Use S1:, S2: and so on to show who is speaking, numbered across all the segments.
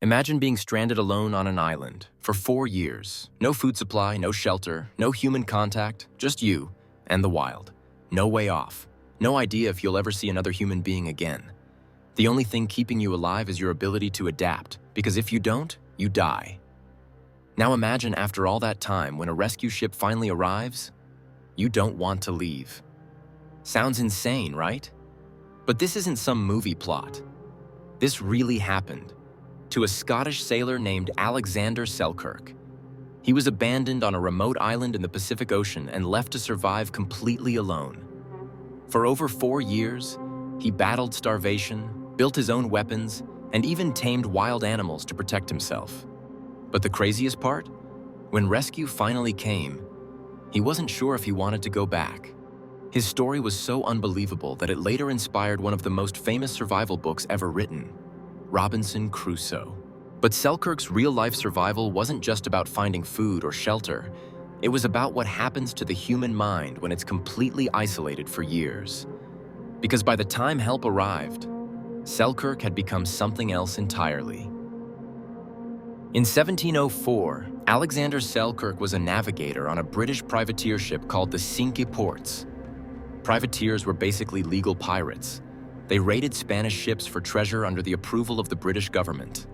S1: Imagine being stranded alone on an island for 4 years. No food supply, no shelter, no human contact, just you and the wild. No way off. No idea if you'll ever see another human being again. The only thing keeping you alive is your ability to adapt, because if you don't, you die. Now imagine after all that time, when a rescue ship finally arrives, you don't want to leave. Sounds insane, right? But this isn't some movie plot. This really happened to a Scottish sailor named Alexander Selkirk. He was abandoned on a remote island in the Pacific Ocean and left to survive completely alone. For over 4 years, he battled starvation, built his own weapons, and even tamed wild animals to protect himself. But the craziest part? When rescue finally came, he wasn't sure if he wanted to go back. His story was so unbelievable that it later inspired one of the most famous survival books ever written, Robinson Crusoe. But Selkirk's real-life survival wasn't just about finding food or shelter. It was about what happens to the human mind when it's completely isolated for years. Because by the time help arrived, Selkirk had become something else entirely. In 1704, Alexander Selkirk was a navigator on a British privateer ship called the Cinque Ports. Privateers were basically legal pirates. They raided Spanish ships for treasure under the approval of the British government.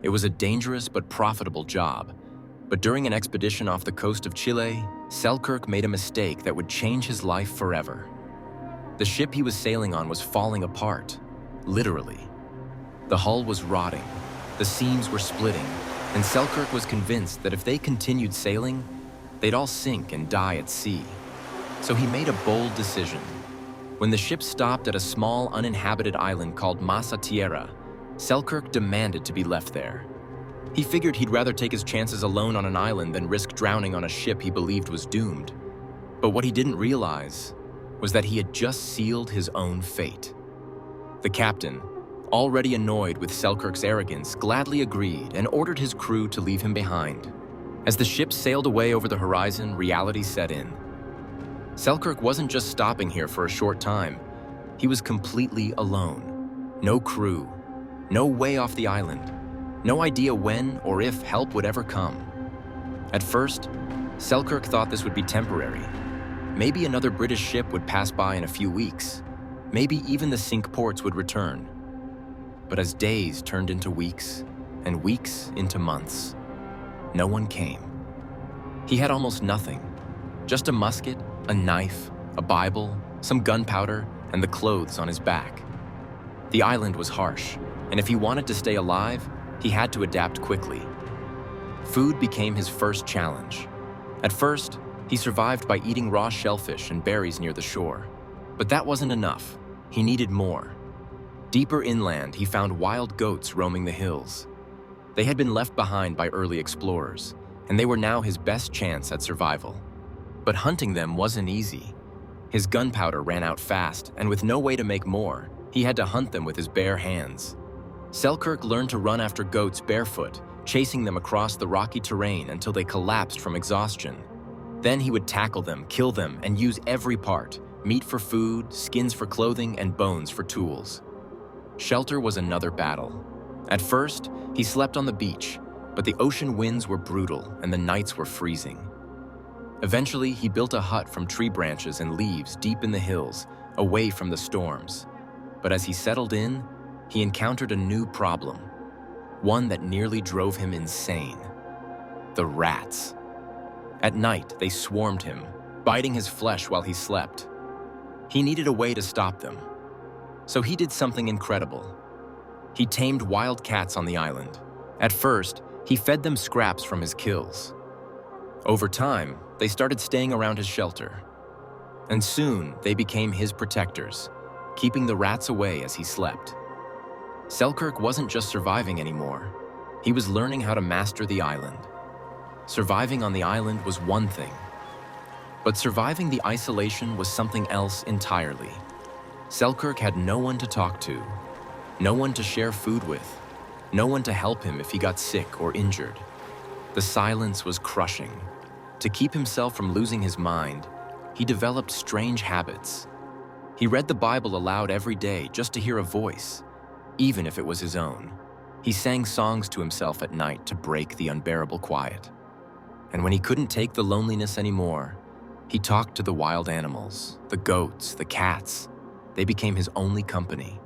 S1: It was a dangerous but profitable job. But during an expedition off the coast of Chile, Selkirk made a mistake that would change his life forever. The ship he was sailing on was falling apart, literally. The hull was rotting, the seams were splitting, and Selkirk was convinced that if they continued sailing, they'd all sink and die at sea. So he made a bold decision. When the ship stopped at a small, uninhabited island called Masa Tierra, Selkirk demanded to be left there. He figured he'd rather take his chances alone on an island than risk drowning on a ship he believed was doomed. But what he didn't realize was that he had just sealed his own fate. The captain, already annoyed with Selkirk's arrogance, gladly agreed and ordered his crew to leave him behind. As the ship sailed away over the horizon, reality set in. Selkirk wasn't just stopping here for a short time. He was completely alone. No crew, no way off the island, no idea when or if help would ever come. At first, Selkirk thought this would be temporary. Maybe another British ship would pass by in a few weeks. Maybe even the Cinque Ports would return. But as days turned into weeks, and weeks into months, no one came. He had almost nothing. Just a musket, a knife, a Bible, some gunpowder, and the clothes on his back. The island was harsh, and if he wanted to stay alive, he had to adapt quickly. Food became his first challenge. At first, he survived by eating raw shellfish and berries near the shore. But that wasn't enough. He needed more. Deeper inland, he found wild goats roaming the hills. They had been left behind by early explorers, and they were now his best chance at survival. But hunting them wasn't easy. His gunpowder ran out fast, and with no way to make more, he had to hunt them with his bare hands. Selkirk learned to run after goats barefoot, chasing them across the rocky terrain until they collapsed from exhaustion. Then he would tackle them, kill them, and use every part: meat for food, skins for clothing, and bones for tools. Shelter was another battle. At first, he slept on the beach, but the ocean winds were brutal and the nights were freezing. Eventually, he built a hut from tree branches and leaves deep in the hills, away from the storms. But as he settled in, he encountered a new problem, one that nearly drove him insane: the rats. At night, they swarmed him, biting his flesh while he slept. He needed a way to stop them. So he did something incredible. He tamed wild cats on the island. At first, he fed them scraps from his kills. Over time, they started staying around his shelter. And soon, they became his protectors, keeping the rats away as he slept. Selkirk wasn't just surviving anymore. He was learning how to master the island. Surviving on the island was one thing, but surviving the isolation was something else entirely. Selkirk had no one to talk to, no one to share food with, no one to help him if he got sick or injured. The silence was crushing. To keep himself from losing his mind, he developed strange habits. He read the Bible aloud every day just to hear a voice, even if it was his own. He sang songs to himself at night to break the unbearable quiet. And when he couldn't take the loneliness anymore, he talked to the wild animals, the goats, the cats. They became his only company.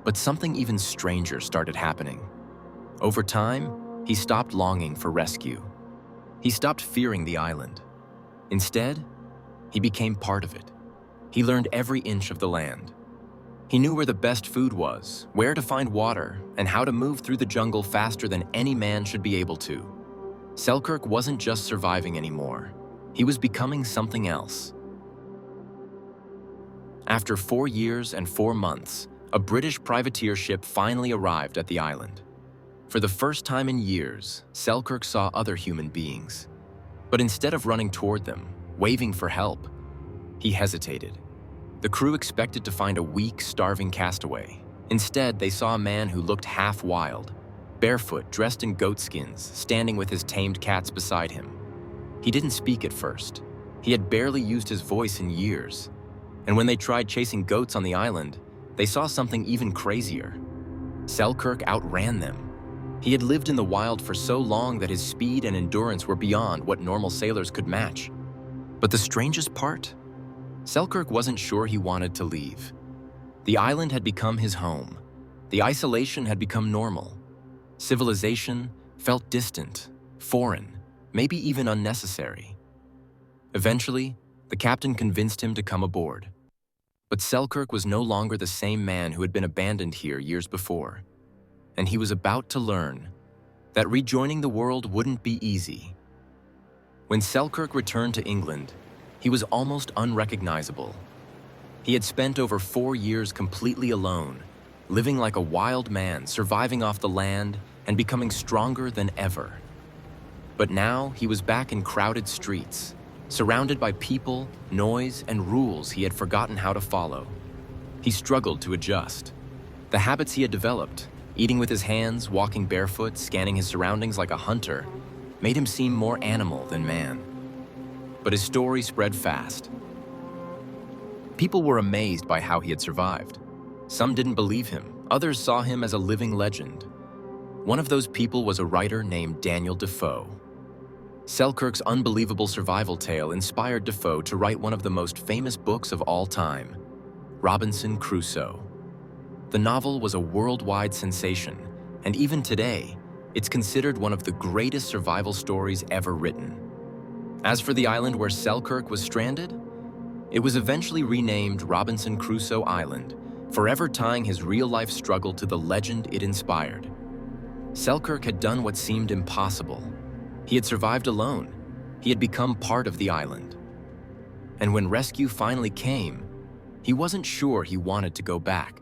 S1: But something even stranger started happening. Over time, he stopped longing for rescue. He stopped fearing the island. Instead, he became part of it. He learned every inch of the land. He knew where the best food was, where to find water, and how to move through the jungle faster than any man should be able to. Selkirk wasn't just surviving anymore. He was becoming something else. After 4 years and 4 months, a British privateer ship finally arrived at the island. For the first time in years, Selkirk saw other human beings. But instead of running toward them, waving for help, he hesitated. The crew expected to find a weak, starving castaway. Instead, they saw a man who looked half wild, barefoot, dressed in goatskins, standing with his tamed cats beside him. He didn't speak at first. He had barely used his voice in years. And when they tried chasing goats on the island, they saw something even crazier. Selkirk outran them. He had lived in the wild for so long that his speed and endurance were beyond what normal sailors could match. But the strangest part? Selkirk wasn't sure he wanted to leave. The island had become his home. The isolation had become normal. Civilization felt distant, foreign, maybe even unnecessary. Eventually, the captain convinced him to come aboard. But Selkirk was no longer the same man who had been abandoned here years before. And he was about to learn that rejoining the world wouldn't be easy. When Selkirk returned to England, he was almost unrecognizable. He had spent over 4 years completely alone, living like a wild man, surviving off the land and becoming stronger than ever. But now he was back in crowded streets, surrounded by people, noise, and rules he had forgotten how to follow. He struggled to adjust. The habits he had developed, eating with his hands, walking barefoot, scanning his surroundings like a hunter, made him seem more animal than man. But his story spread fast. People were amazed by how he had survived. Some didn't believe him. Others saw him as a living legend. One of those people was a writer named Daniel Defoe. Selkirk's unbelievable survival tale inspired Defoe to write one of the most famous books of all time, Robinson Crusoe. The novel was a worldwide sensation, and even today, it's considered one of the greatest survival stories ever written. As for the island where Selkirk was stranded, it was eventually renamed Robinson Crusoe Island, forever tying his real-life struggle to the legend it inspired. Selkirk had done what seemed impossible. He had survived alone. He had become part of the island. And when rescue finally came, he wasn't sure he wanted to go back.